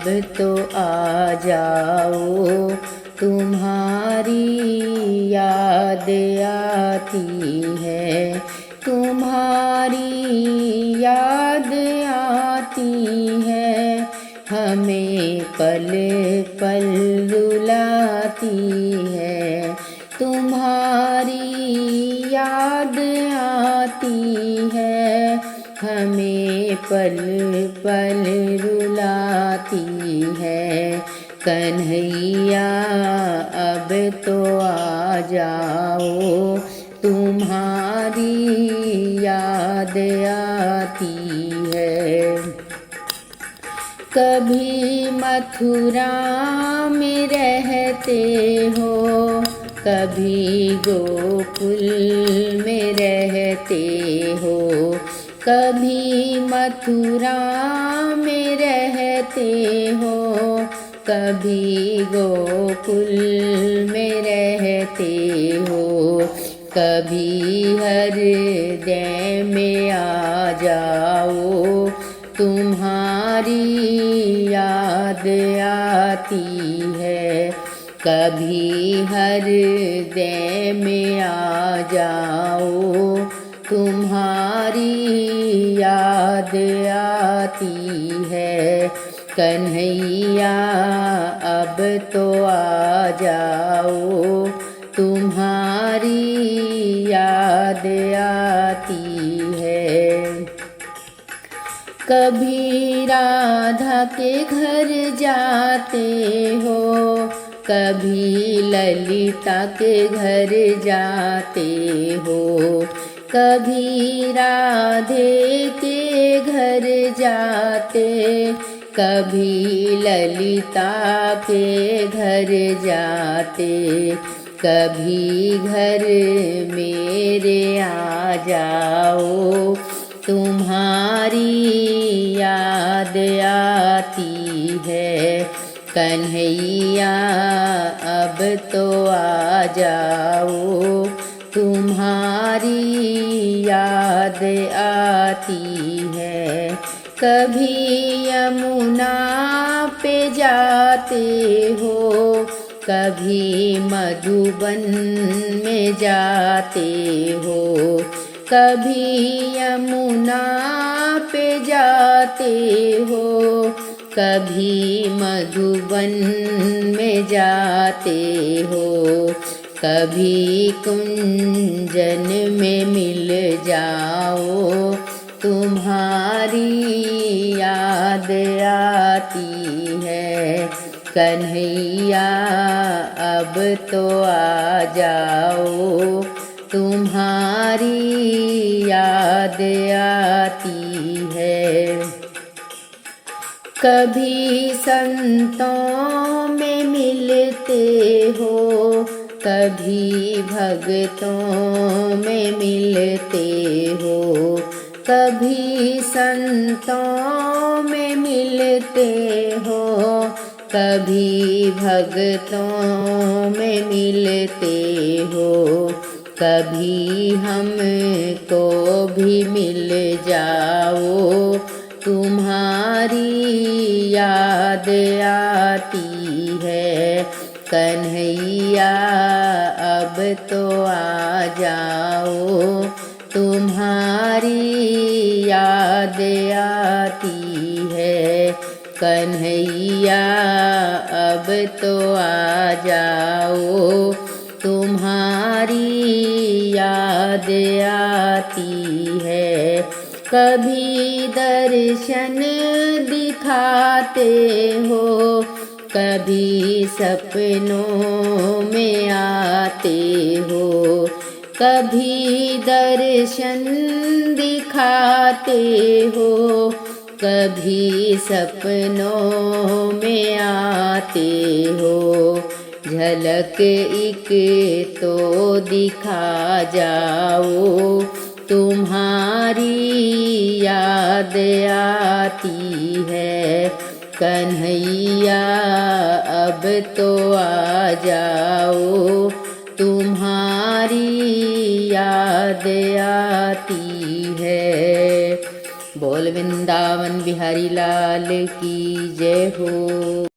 अब तो आ जाओ, तुम्हारी याद आती है, तुम्हारी याद आती है, हमें पल पल रुलाती है, तुम्हारी याद आती है, हमें पल पल रुलाती है। कन्हैया अब तो आ जाओ, तुम्हारी याद आती है। कभी मथुरा में रहते हो, कभी गोकुल में रहते हो, कभी मथुरा में रहते हो, कभी गोकुल में रहते हो, कभी हृदय में आ जाओ, तुम्हारी याद आती है। कभी हृदय में आ जाओ, तुम्हारी याद आती है। कन्हैया अब तो आ जाओ, तुम्हारी याद आती है। कभी राधा के घर जाते हो, कभी ललिता के घर जाते हो, कभी राधे के घर जाते, कभी ललिता के घर जाते, कभी घर मेरे आ जाओ, तुम्हारी याद आती है। कन्हैया अब तो आ जाओ, तुम्हारी याद आती है। कभी यमुना पे जाते हो, कभी मधुबन में जाते हो, कभी यमुना पे जाते हो, कभी मधुबन में जाते हो, कभी कुंजन में मिल जाओ, तुम्हारी याद आती है। कन्हैया अब तो आ जाओ, तुम्हारी याद आती है। कभी संतों में मिलते हो, कभी भक्तों में मिलते हो, कभी संतों में मिलते हो, कभी भक्तों में मिलते हो, कभी हमको भी मिल जाओ, तुम्हारी याद आती है। कन्हैया अब तो आ जाओ, तुम्हारी याद आती है। कन्हैया अब तो आ जाओ, तुम्हारी याद आती है। कभी दर्शन दिखाते हो, कभी सपनों में आते हो, कभी दर्शन दिखाते हो, कभी सपनों में आते हो, झलक एक तो दिखा जाओ, तुम्हारी याद आती है। कन्हैया अब तो आ जाओ, तुम्हारी याद आती है। बोल वृंदावन बिहारी लाल की जय हो।